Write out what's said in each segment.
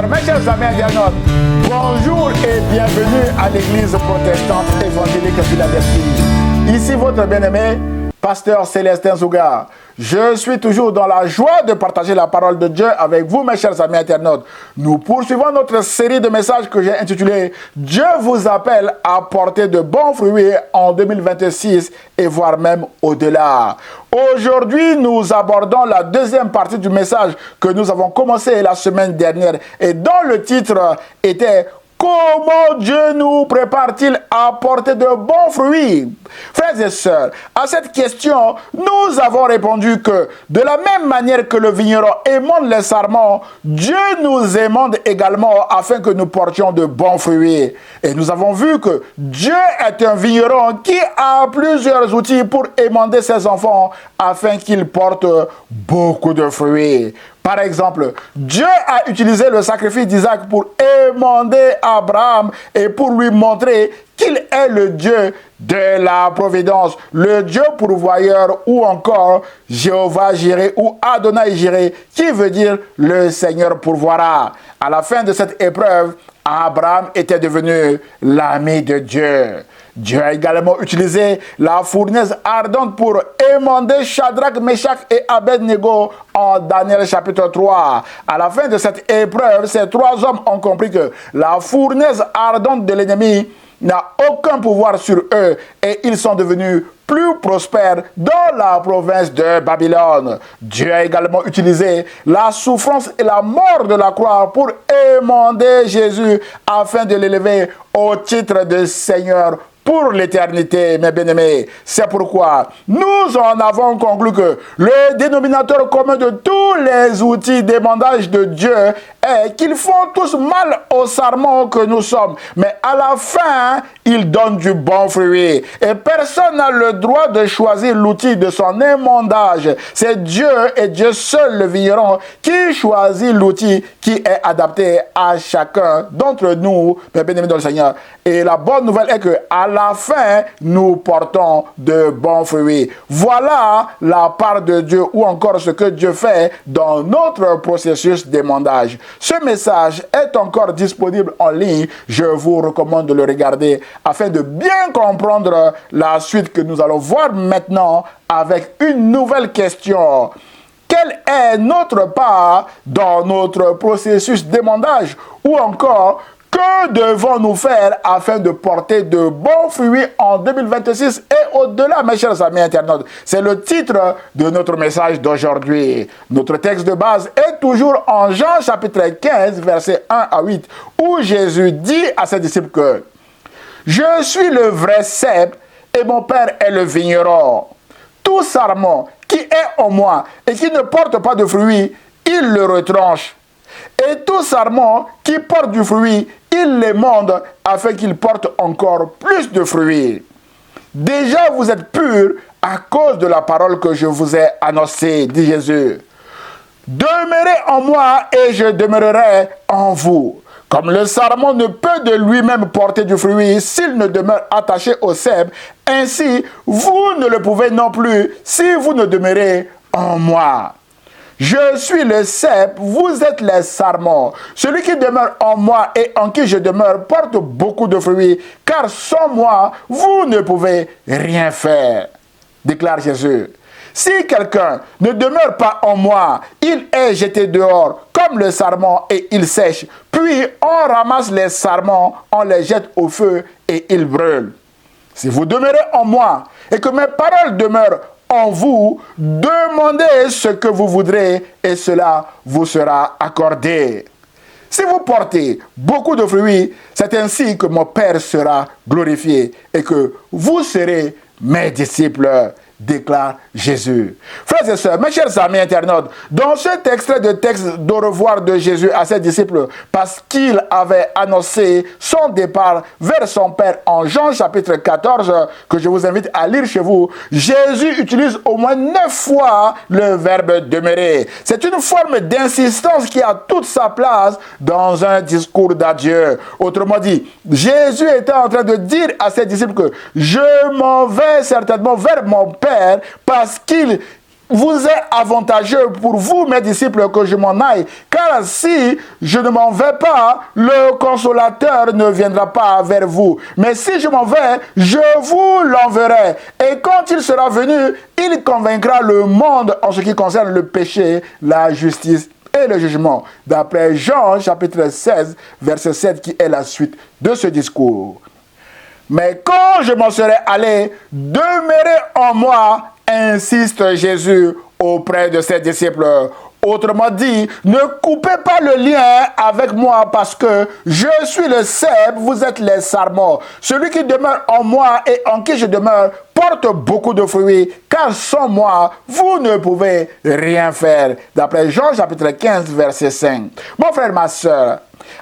mes chers amis internautes, bonjour et bienvenue à l'église protestante évangélique Philadelphie. Ici votre bien-aimé, pasteur Célestin Zouga. Je suis toujours dans la joie de partager la parole de Dieu avec vous, mes chers amis internautes. Nous poursuivons notre série de messages que j'ai intitulé « Dieu vous appelle à porter de bons fruits en 2026 et voire même au-delà ». Aujourd'hui, nous abordons la deuxième partie du message que nous avons commencé la semaine dernière et dont le titre était « Comment Dieu nous prépare-t-il à porter de bons fruits ?» Frères et sœurs, à cette question, nous avons répondu que de la même manière que le vigneron émonde les sarments, Dieu nous émonde également afin que nous portions de bons fruits. Et nous avons vu que Dieu est un vigneron qui a plusieurs outils pour émonder ses enfants afin qu'ils portent beaucoup de fruits. Par exemple, Dieu a utilisé le sacrifice d'Isaac pour émonder Abraham et pour lui montrer qu'il est le Dieu de la providence, le Dieu pourvoyeur ou encore Jéhovah Jireh ou Adonai Jireh, qui veut dire le Seigneur pourvoira. À la fin de cette épreuve, Abraham était devenu l'ami de Dieu. Dieu a également utilisé la fournaise ardente pour émonder Shadrach, Meshach et Abednego en Daniel chapitre 3. À la fin de cette épreuve, ces trois hommes ont compris que la fournaise ardente de l'ennemi n'a aucun pouvoir sur eux et ils sont devenus plus prospères dans la province de Babylone. Dieu a également utilisé la souffrance et la mort de la croix pour émonder Jésus afin de l'élever au titre de Seigneur pour l'éternité, mes bien-aimés. C'est pourquoi nous en avons conclu que le dénominateur commun de tous les outils d'émondage de Dieu est qu'ils font tous mal au sarment que nous sommes. Mais à la fin, ils donnent du bon fruit. Et personne n'a le droit de choisir l'outil de son émondage. C'est Dieu et Dieu seul, le vigneron, qui choisit l'outil qui est adapté à chacun d'entre nous, mes bien-aimés dans le Seigneur. Et la bonne nouvelle est que à la fin, nous portons de bons fruits. Voilà la part de Dieu ou encore ce que Dieu fait dans notre processus d'émondage. Ce message est encore disponible en ligne. Je vous recommande de le regarder afin de bien comprendre la suite que nous allons voir maintenant avec une nouvelle question. Quelle est notre part dans notre processus d'émondage ou encore que devons-nous faire afin de porter de bons fruits en 2026 et au-delà, mes chers amis internautes? C'est le titre de notre message d'aujourd'hui. Notre texte de base est toujours en Jean chapitre 15, versets 1 à 8, où Jésus dit à ses disciples que « Je suis le vrai cep et mon Père est le vigneron. Tout sarment qui est en moi et qui ne porte pas de fruits, il le retranche. Et tout sarment qui porte du fruit, il l'émonde afin qu'il porte encore plus de fruits. Déjà vous êtes purs à cause de la parole que je vous ai annoncée, dit Jésus. Demeurez en moi et je demeurerai en vous. Comme le sarment ne peut de lui-même porter du fruit s'il ne demeure attaché au cep, ainsi vous ne le pouvez non plus si vous ne demeurez en moi. Je suis le cep, vous êtes les sarments. Celui qui demeure en moi et en qui je demeure porte beaucoup de fruits, car sans moi, vous ne pouvez rien faire, déclare Jésus. Si quelqu'un ne demeure pas en moi, il est jeté dehors comme le sarment et il sèche. Puis on ramasse les sarments, on les jette au feu et ils brûlent. Si vous demeurez en moi et que mes paroles demeurent en vous, demandez ce que vous voudrez et cela vous sera accordé. Si vous portez beaucoup de fruits, c'est ainsi que mon Père sera glorifié et que vous serez mes disciples, déclare Jésus. Frères et sœurs, mes chers amis internautes, dans cet extrait de texte d'au revoir de Jésus à ses disciples, parce qu'il avait annoncé son départ vers son Père en Jean chapitre 14, que je vous invite à lire chez vous, Jésus utilise au moins 9 fois le verbe demeurer. C'est une forme d'insistance qui a toute sa place dans un discours d'adieu. Autrement dit, Jésus était en train de dire à ses disciples que je m'en vais certainement vers mon Père parce qu'il vous est avantageux pour vous, mes disciples, que je m'en aille, car si je ne m'en vais pas, le consolateur ne viendra pas vers vous. Mais si je m'en vais, je vous l'enverrai. Et quand il sera venu, il convaincra le monde en ce qui concerne le péché, la justice et le jugement. D'après Jean, chapitre 16, verset 7, qui est la suite de ce discours. Mais quand je m'en serai allé, demeurez en moi, insiste Jésus auprès de ses disciples. Autrement dit, ne coupez pas le lien avec moi parce que je suis le cep, vous êtes les sarments. Celui qui demeure en moi et en qui je demeure porte beaucoup de fruits, car sans moi, vous ne pouvez rien faire. D'après Jean chapitre 15, verset 5. Mon frère, ma soeur,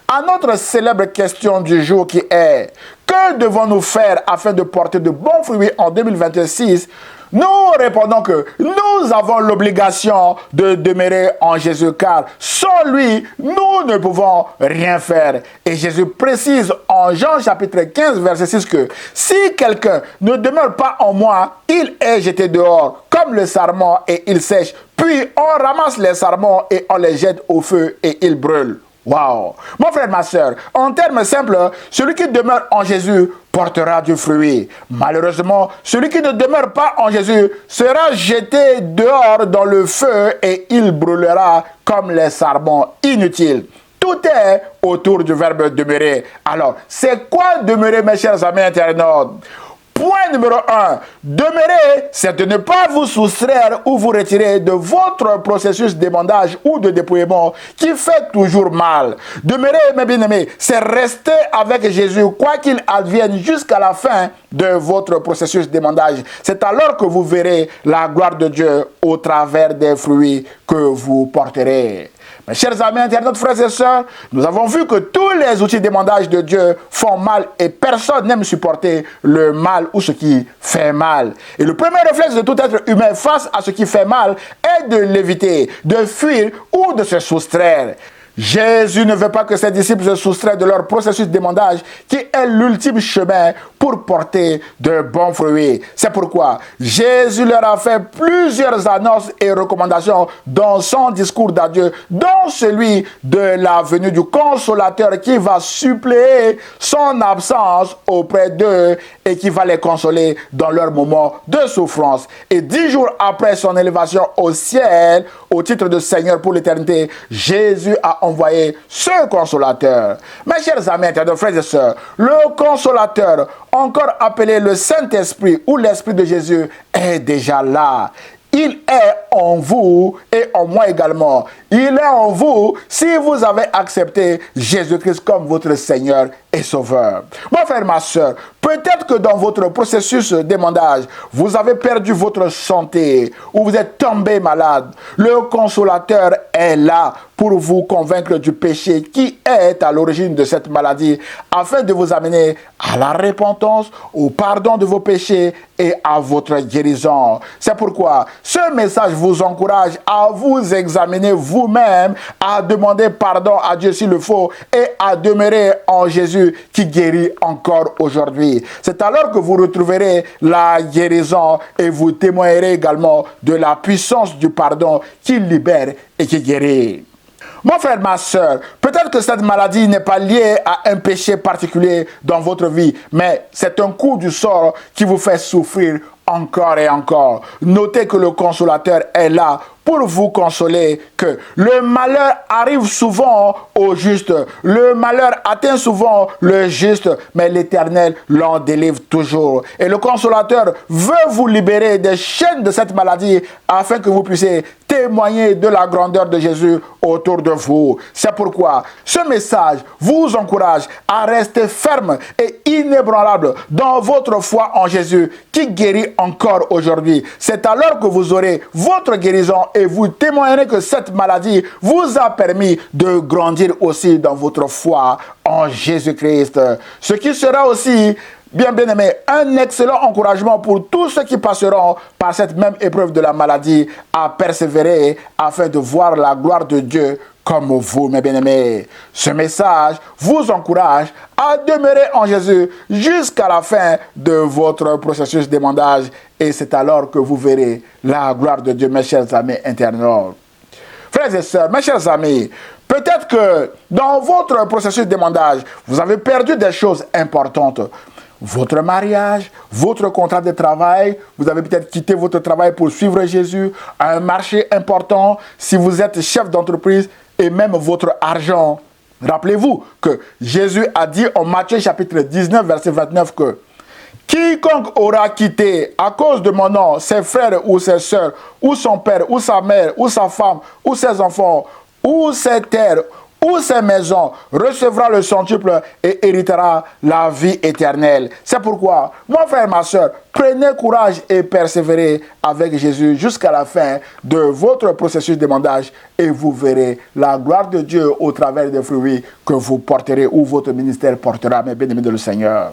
à notre célèbre question du jour qui est « Que devons-nous faire afin de porter de bons fruits en 2026 ?» Nous répondons que nous avons l'obligation de demeurer en Jésus, car sans lui, nous ne pouvons rien faire. Et Jésus précise en Jean chapitre 15, verset 6 que si quelqu'un ne demeure pas en moi, il est jeté dehors comme le sarment et il sèche. Puis on ramasse les sarments et on les jette au feu et ils brûlent. Wow! Mon frère, ma soeur, en termes simples, celui qui demeure en Jésus portera du fruit. Malheureusement, celui qui ne demeure pas en Jésus sera jeté dehors dans le feu et il brûlera comme les sarments inutiles. Tout est autour du verbe demeurer. Alors, c'est quoi demeurer, mes chers amis internautes? Point numéro 1, demeurer, c'est de ne pas vous soustraire ou vous retirer de votre processus d'émondage ou de dépouillement qui fait toujours mal. Demeurer, mes bien-aimés, c'est rester avec Jésus, quoi qu'il advienne jusqu'à la fin de votre processus d'émondage. C'est alors que vous verrez la gloire de Dieu au travers des fruits que vous porterez. Mes chers amis internautes, frères et sœurs, nous avons vu que tous les outils d'émondage de Dieu font mal et personne n'aime supporter le mal ou ce qui fait mal. Et le premier réflexe de tout être humain face à ce qui fait mal est de l'éviter, de fuir ou de se soustraire. Jésus ne veut pas que ses disciples se soustraient de leur processus d'émondage qui est l'ultime chemin pour porter de bons fruits. C'est pourquoi Jésus leur a fait plusieurs annonces et recommandations dans son discours d'adieu, dont celui de la venue du Consolateur qui va suppléer son absence auprès d'eux et qui va les consoler dans leur moment de souffrance. Et 10 jours après son élévation au ciel, au titre de Seigneur pour l'éternité, Jésus a envoyé ce Consolateur. Mes chers amis, frères et sœurs, le Consolateur, encore appelé le Saint-Esprit ou l'Esprit de Jésus, est déjà là. Il est en vous et en moi également. Il est en vous si vous avez accepté Jésus-Christ comme votre Seigneur et Sauveur. Mon frère, ma soeur, peut-être que dans votre processus d'émondage, vous avez perdu votre santé ou vous êtes tombé malade. Le Consolateur est là pour vous convaincre du péché qui est à l'origine de cette maladie, afin de vous amener à la repentance, au pardon de vos péchés et à votre guérison. C'est pourquoi ce message vous encourage à vous examiner vous-même, à demander pardon à Dieu s'il le faut et à demeurer en Jésus qui guérit encore aujourd'hui. C'est alors que vous retrouverez la guérison et vous témoignerez également de la puissance du pardon qui libère et qui guérit. Mon frère, ma soeur, peut-être que cette maladie n'est pas liée à un péché particulier dans votre vie, mais c'est un coup du sort qui vous fait souffrir encore et encore. Notez que le Consolateur est là pour vous consoler, que le malheur arrive souvent au juste. Le malheur atteint souvent le juste, mais l'Éternel l'en délivre toujours. Et le Consolateur veut vous libérer des chaînes de cette maladie afin que vous puissiez témoigner de la grandeur de Jésus autour de vous. C'est pourquoi ce message vous encourage à rester ferme et inébranlable dans votre foi en Jésus qui guérit encore aujourd'hui. C'est alors que vous aurez votre guérison et vous témoignerez que cette maladie vous a permis de grandir aussi dans votre foi en Jésus-Christ. Ce qui sera aussi bien-aimés, un excellent encouragement pour tous ceux qui passeront par cette même épreuve de la maladie à persévérer afin de voir la gloire de Dieu comme vous, mes bien-aimés. Ce message vous encourage à demeurer en Jésus jusqu'à la fin de votre processus d'émondage et c'est alors que vous verrez la gloire de Dieu, mes chers amis internautes. Frères et sœurs, mes chers amis, peut-être que dans votre processus d'émondage, vous avez perdu des choses importantes. Votre mariage, votre contrat de travail, vous avez peut-être quitté votre travail pour suivre Jésus, un marché important, si vous êtes chef d'entreprise, et même votre argent. Rappelez-vous que Jésus a dit en Matthieu chapitre 19, verset 29 que quiconque aura quitté à cause de mon nom ses frères ou ses sœurs, ou son père, ou sa mère, ou sa femme, ou ses enfants, ou ses terres, ou ses maisons, recevra le centuple et héritera la vie éternelle. C'est pourquoi, mon frère, ma soeur, prenez courage et persévérez avec Jésus jusqu'à la fin de votre processus d'émondage et vous verrez la gloire de Dieu au travers des fruits que vous porterez ou votre ministère portera, mes bien-aimés de le Seigneur.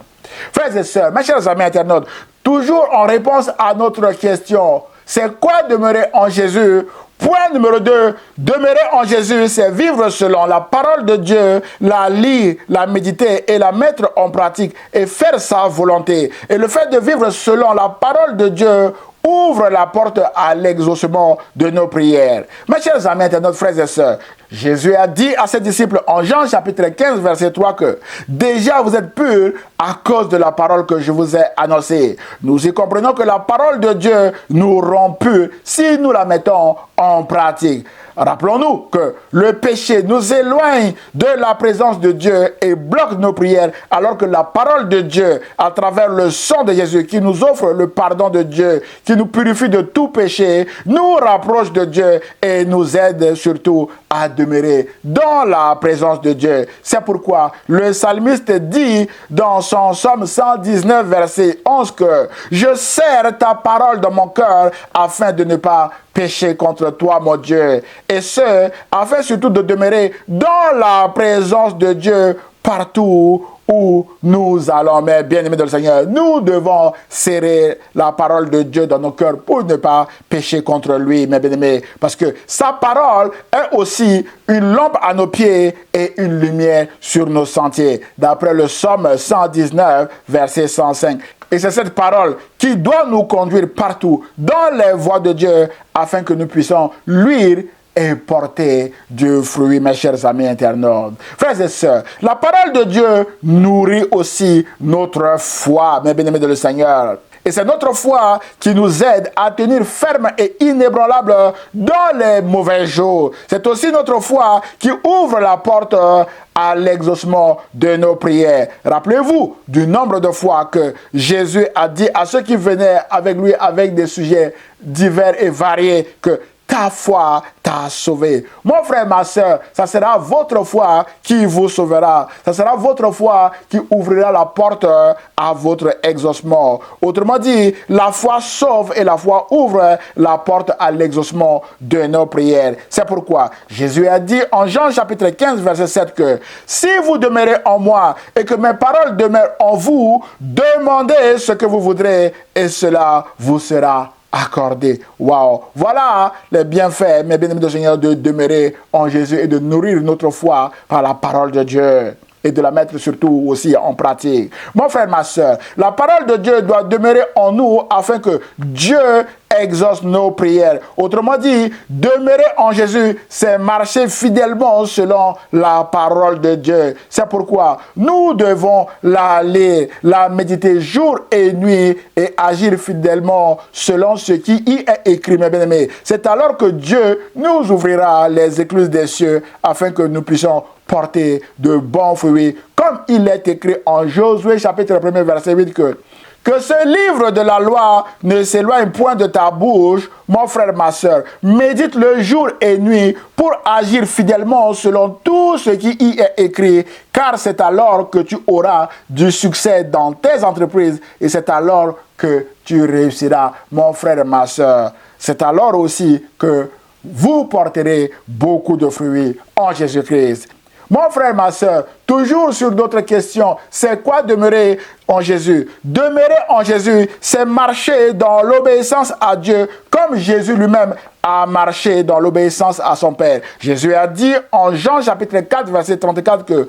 Frères et sœurs, mes chers amis internautes, toujours en réponse à notre question, c'est quoi demeurer en Jésus? Point numéro 2, demeurer en Jésus, c'est vivre selon la parole de Dieu, la lire, la méditer et la mettre en pratique et faire sa volonté. Et le fait de vivre selon la parole de Dieu ouvre la porte à l'exaucement de nos prières. Mes chers amis, internautes, frères et sœurs, Jésus a dit à ses disciples en Jean chapitre 15, verset 3 que déjà vous êtes purs à cause de la parole que je vous ai annoncée. Nous y comprenons que la parole de Dieu nous rend purs si nous la mettons en pratique. Rappelons-nous que le péché nous éloigne de la présence de Dieu et bloque nos prières, alors que la parole de Dieu, à travers le sang de Jésus, qui nous offre le pardon de Dieu, qui nous purifie de tout péché, nous rapproche de Dieu et nous aide surtout à demeurer dans la présence de Dieu. C'est pourquoi le psalmiste dit dans son psaume 119, verset 11 que « Je serre ta parole dans mon cœur afin de ne pas pécher contre toi, mon Dieu. » Et ce, afin surtout de demeurer dans la présence de Dieu partout où nous allons. Mais bien-aimés de le Seigneur, nous devons serrer la parole de Dieu dans nos cœurs pour ne pas pécher contre lui, mes bien-aimés. Parce que sa parole est aussi une lampe à nos pieds et une lumière sur nos sentiers. D'après le psaume 119, verset 105. Et c'est cette parole qui doit nous conduire partout dans les voies de Dieu afin que nous puissions luire et porter du fruit, mes chers amis internautes. Frères et sœurs, la parole de Dieu nourrit aussi notre foi, mes bien-aimés de le Seigneur. Et c'est notre foi qui nous aide à tenir ferme et inébranlable dans les mauvais jours. C'est aussi notre foi qui ouvre la porte à l'exaucement de nos prières. Rappelez-vous du nombre de fois que Jésus a dit à ceux qui venaient avec lui avec des sujets divers et variés que ta foi t'a sauvé. Mon frère, ma soeur, ça sera votre foi qui vous sauvera. Ça sera votre foi qui ouvrira la porte à votre exaucement. Autrement dit, la foi sauve et la foi ouvre la porte à l'exaucement de nos prières. C'est pourquoi Jésus a dit en Jean chapitre 15, verset 7 que si vous demeurez en moi et que mes paroles demeurent en vous, demandez ce que vous voudrez et cela vous sera accordé. Waouh! Voilà les bienfaits, mes bien-aimés de Seigneur, de demeurer en Jésus et de nourrir notre foi par la parole de Dieu et de la mettre surtout aussi en pratique. Mon frère, ma soeur, la parole de Dieu doit demeurer en nous afin que Dieu exauce nos prières. Autrement dit, demeurer en Jésus, c'est marcher fidèlement selon la parole de Dieu. C'est pourquoi nous devons la lire, la méditer jour et nuit et agir fidèlement selon ce qui y est écrit, mes bien-aimés. C'est alors que Dieu nous ouvrira les écluses des cieux afin que nous puissions porter de bons fruits, comme il est écrit en Josué chapitre 1 verset 8 que ce livre de la loi ne s'éloigne point de ta bouche, mon frère, ma soeur. Médite-le jour et nuit pour agir fidèlement selon tout ce qui y est écrit, car c'est alors que tu auras du succès dans tes entreprises et c'est alors que tu réussiras, mon frère, ma soeur. C'est alors aussi que vous porterez beaucoup de fruits en Jésus-Christ. Mon frère, ma soeur, toujours sur d'autres questions, c'est quoi demeurer en Jésus? Demeurer en Jésus, c'est marcher dans l'obéissance à Dieu, comme Jésus lui-même a marché dans l'obéissance à son Père. Jésus a dit en Jean chapitre 4, verset 34 que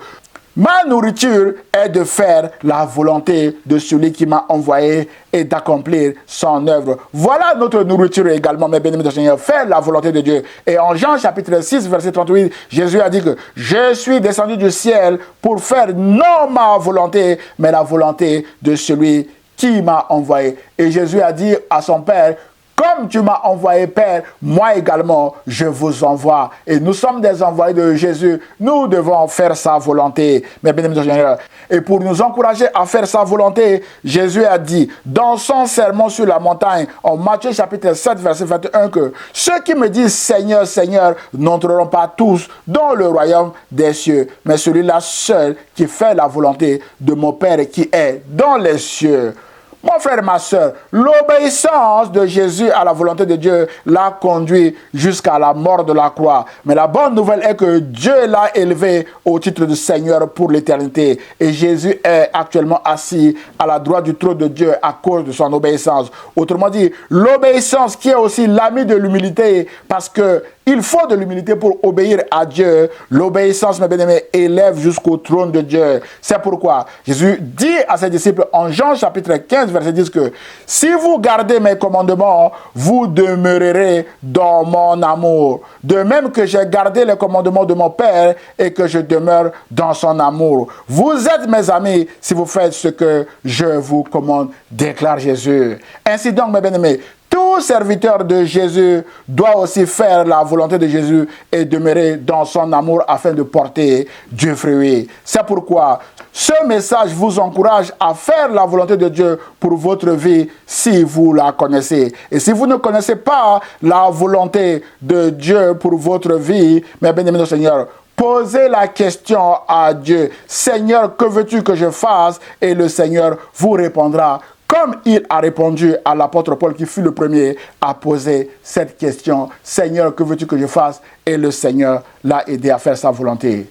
ma nourriture est de faire la volonté de celui qui m'a envoyé et d'accomplir son œuvre. Voilà notre nourriture également, mes bien-aimés de Seigneur, faire la volonté de Dieu. Et en Jean chapitre 6, verset 38, Jésus a dit que je suis descendu du ciel pour faire non ma volonté, mais la volonté de celui qui m'a envoyé. Et Jésus a dit à son Père, comme tu m'as envoyé, Père, moi également, je vous envoie. Et nous sommes des envoyés de Jésus. Nous devons faire sa volonté. Mes bien-aimés de Seigneur. Et pour nous encourager à faire sa volonté, Jésus a dit, dans son sermon sur la montagne, en Matthieu chapitre 7, verset 21, que ceux qui me disent Seigneur, Seigneur, n'entreront pas tous dans le royaume des cieux, mais celui-là seul qui fait la volonté de mon Père qui est dans les cieux. Mon frère, ma soeur, l'obéissance de Jésus à la volonté de Dieu l'a conduit jusqu'à la mort de la croix. Mais la bonne nouvelle est que Dieu l'a élevé au titre de Seigneur pour l'éternité. Et Jésus est actuellement assis à la droite du trône de Dieu à cause de son obéissance. Autrement dit, l'obéissance qui est aussi l'ami de l'humilité, parce que il faut de l'humilité pour obéir à Dieu. L'obéissance, mes bien-aimés, élève jusqu'au trône de Dieu. C'est pourquoi Jésus dit à ses disciples en Jean chapitre 15, verset 10 que si vous gardez mes commandements, vous demeurerez dans mon amour. De même que j'ai gardé les commandements de mon Père et que je demeure dans son amour. Vous êtes mes amis si vous faites ce que je vous commande, déclare Jésus. Ainsi donc, mes bien-aimés, tout serviteur de Jésus doit aussi faire la volonté de Jésus et demeurer dans son amour afin de porter du fruit. C'est pourquoi ce message vous encourage à faire la volonté de Dieu pour votre vie si vous la connaissez. Et si vous ne connaissez pas la volonté de Dieu pour votre vie, mes bien-aimés Seigneur, posez la question à Dieu. Seigneur, que veux-tu que je fasse? Et le Seigneur vous répondra. Comme il a répondu à l'apôtre Paul qui fut le premier à poser cette question. Seigneur, que veux-tu que je fasse? Et le Seigneur l'a aidé à faire sa volonté.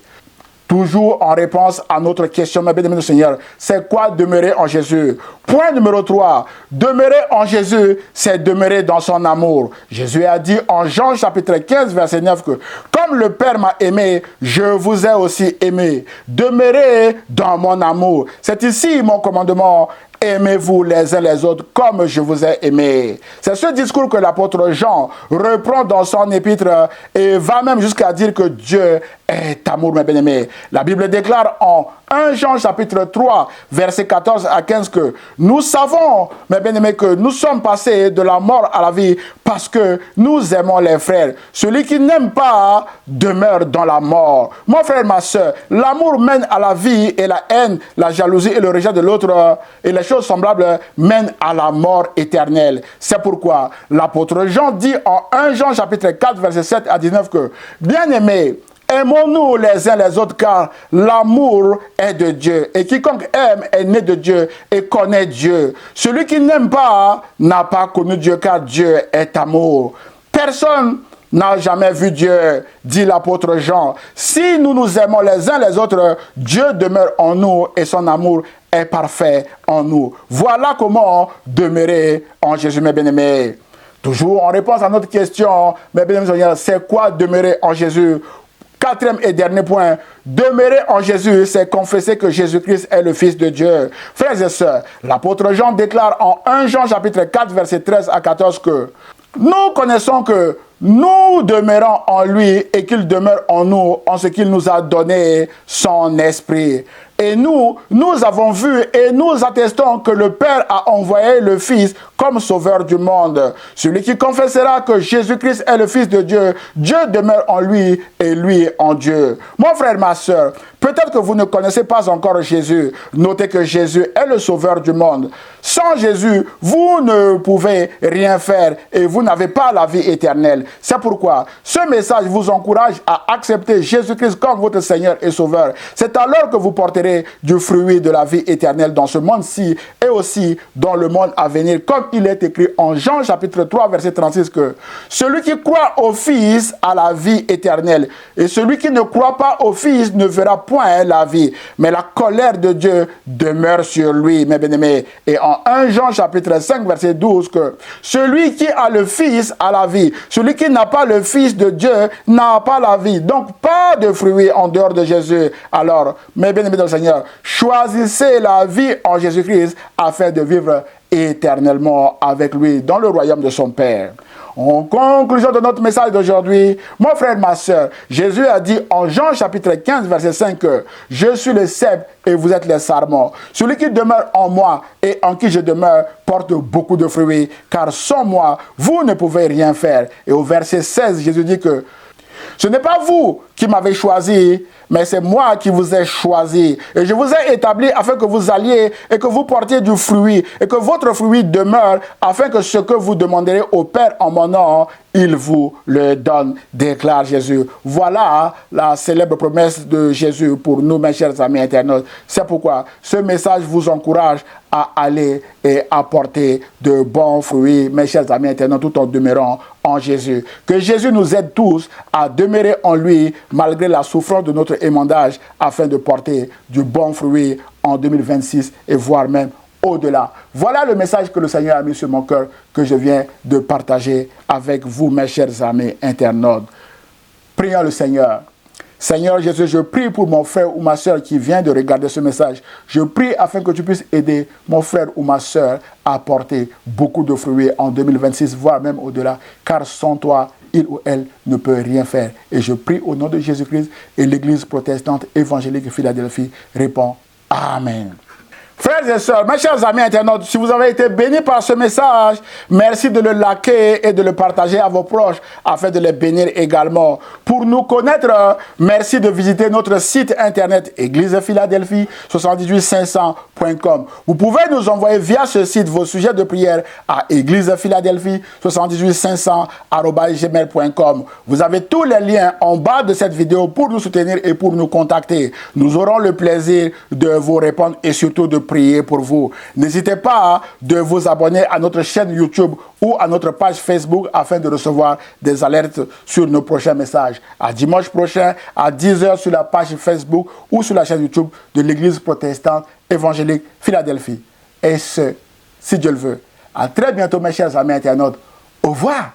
Toujours en réponse à notre question, mes bien-aimés du Seigneur, c'est quoi demeurer en Jésus? Point numéro 3, demeurer en Jésus, c'est demeurer dans son amour. Jésus a dit en Jean chapitre 15, verset 9 que comme le Père m'a aimé, je vous ai aussi aimé. Demeurez dans mon amour. C'est ici mon commandement. Aimez-vous les uns les autres comme je vous ai aimé. C'est ce discours que l'apôtre Jean reprend dans son épître et va même jusqu'à dire que Dieu est amour, mes bien-aimés. La Bible déclare en 1 Jean chapitre 3, versets 14 à 15 que nous savons, mes bien-aimés, que nous sommes passés de la mort à la vie parce que nous aimons les frères. Celui qui n'aime pas demeure dans la mort. Mon frère, ma soeur, l'amour mène à la vie et la haine, la jalousie et le rejet de l'autre et les choses semblables mènent à la mort éternelle. C'est pourquoi l'apôtre Jean dit en 1 Jean chapitre 4, versets 7 à 19 que bien-aimés, aimons-nous les uns les autres car l'amour est de Dieu. Et quiconque aime est né de Dieu et connaît Dieu. Celui qui n'aime pas n'a pas connu Dieu car Dieu est amour. Personne n'a jamais vu Dieu, dit l'apôtre Jean. Si nous nous aimons les uns les autres, Dieu demeure en nous et son amour est parfait en nous. Voilà comment demeurer en Jésus, mes bien-aimés. Toujours en réponse à notre question, mes bien-aimés, c'est quoi demeurer en Jésus? Quatrième et dernier point, demeurer en Jésus, c'est confesser que Jésus-Christ est le Fils de Dieu. Frères et sœurs, l'apôtre Jean déclare en 1 Jean chapitre 4, versets 13 à 14 que nous connaissons que nous demeurons en lui et qu'il demeure en nous en ce qu'il nous a donné son esprit. Et nous avons vu et nous attestons que le Père a envoyé le Fils comme sauveur du monde. Celui qui confessera que Jésus-Christ est le Fils de Dieu, Dieu demeure en lui et lui en Dieu. Mon frère, ma soeur, peut-être que vous ne connaissez pas encore Jésus. Notez que Jésus est le sauveur du monde. Sans Jésus, vous ne pouvez rien faire et vous n'avez pas la vie éternelle. C'est pourquoi ce message vous encourage à accepter Jésus-Christ comme votre Seigneur et Sauveur. C'est alors que vous porterez démérer du fruit de la vie éternelle dans ce monde-ci et aussi dans le monde à venir, comme il est écrit en Jean chapitre 3, verset 36, que celui qui croit au Fils a la vie éternelle, et celui qui ne croit pas au Fils ne verra point la vie, mais la colère de Dieu demeure sur lui, mes bien-aimés. Et en 1 Jean chapitre 5, verset 12, que celui qui a le Fils a la vie, celui qui n'a pas le Fils de Dieu n'a pas la vie. Donc pas de fruits en dehors de Jésus. Alors, mes bien-aimés dans le Seigneur, choisissez la vie en Jésus-Christ afin de vivre éternellement avec lui dans le royaume de son Père. En conclusion de notre message d'aujourd'hui, mon frère, ma soeur, Jésus a dit en Jean chapitre 15, verset 5 que « Je suis le cep et vous êtes les sarments. Celui qui demeure en moi et en qui je demeure porte beaucoup de fruits, car sans moi, vous ne pouvez rien faire. » Et au verset 16, Jésus dit que ce n'est pas vous qui m'avez choisi, mais c'est moi qui vous ai choisi. Et je vous ai établi afin que vous alliez et que vous portiez du fruit, et que votre fruit demeure, afin que ce que vous demanderez au Père en mon nom, il vous le donne, déclare Jésus. Voilà la célèbre promesse de Jésus pour nous, mes chers amis internautes. C'est pourquoi ce message vous encourage à aller et apporter de bons fruits, mes chers amis internautes, tout en demeurant en Jésus. Que Jésus nous aide tous à demeurer en lui, malgré la souffrance de notre émondage, afin de porter du bon fruit en 2026 et voire même au-delà. Voilà le message que le Seigneur a mis sur mon cœur, que je viens de partager avec vous, mes chers amis internautes. Prions le Seigneur. Seigneur Jésus, je prie pour mon frère ou ma soeur qui vient de regarder ce message. Je prie afin que tu puisses aider mon frère ou ma soeur à porter beaucoup de fruits en 2026, voire même au-delà, car sans toi, il ou elle ne peut rien faire. Et je prie au nom de Jésus-Christ, et l'Église protestante évangélique de Philadelphie répond Amen. Frères et sœurs, mes chers amis internautes, si vous avez été bénis par ce message, merci de le liker et de le partager à vos proches afin de les bénir également. Pour nous connaître, merci de visiter notre site internet églisephiladelphie 78500.com. Vous pouvez nous envoyer via ce site vos sujets de prière à églisephiladelphie 78500@gmail.com. Vous avez tous les liens en bas de cette vidéo pour nous soutenir et pour nous contacter. Nous aurons le plaisir de vous répondre et surtout de prier pour vous. N'hésitez pas de vous abonner à notre chaîne YouTube ou à notre page Facebook afin de recevoir des alertes sur nos prochains messages. À dimanche prochain à 10h sur la page Facebook ou sur la chaîne YouTube de l'Église protestante évangélique Philadelphie. Et ce, si Dieu le veut. À très bientôt mes chers amis internautes. Au revoir.